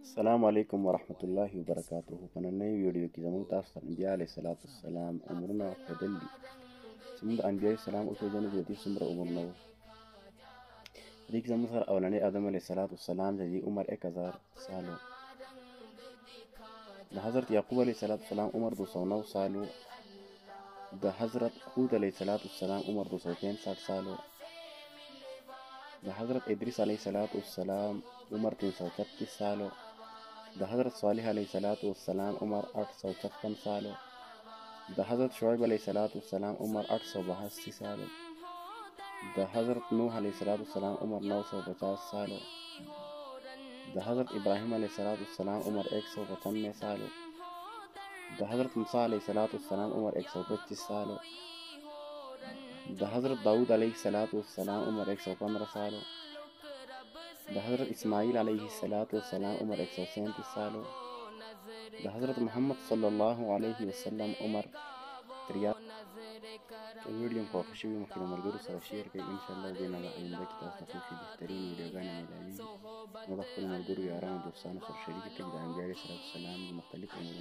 السلام عليكم ورحمة الله وبركاته. فنني فيديو كي زمون تاس الأنبياء عليه الصلاة والسلام أمرنا فدلي سمد أنبياء السلام أتو جنة جدي سمر أمرنا ديك زمون صار أولاني آدم عليه الصلاة والسلام جدي عمر إكزار سالو ده حضرت يعقوب عليه الصلاة والسلام عمر 209 سالو ده حضرت هود عليه الصلاة والسلام عمر 263 سالو ده حضرت إدريس عليه الصلاة والسلام عمر 336 سالو ده حضرت صالح عليه الصلاة والسلام عمر 856 سالو ده حضرت شعيب عليه الصلاة والسلام عمر 882 سالو ده حضرت نوح عليه الصلاة والسلام عمر 950 سالو ده حضرت إبراهيم عليه الصلاة والسلام عمر 195 سالو ده حضرت موسى عليه الصلاة والسلام عمر 125 سالو ده حضرت داود عليه الصلاة والسلام عمر 115 سالو ده حضرت إسماعيل عليه الصلاة والسلام عمر 137 سالو ده حضرت محمد صلى الله عليه وسلم عمر 3 ويديو خوښ شوي مخکې د ملګرو سره شیر کړئ انشاءالله دې نه به آینده کې تاسو ته ښې بهترین ویډیوګانې میلاویږي نو د خپلو ملګرو یارانو دوستانو سره شریکې کړئ د انبیاء علیه السلام د مختلفو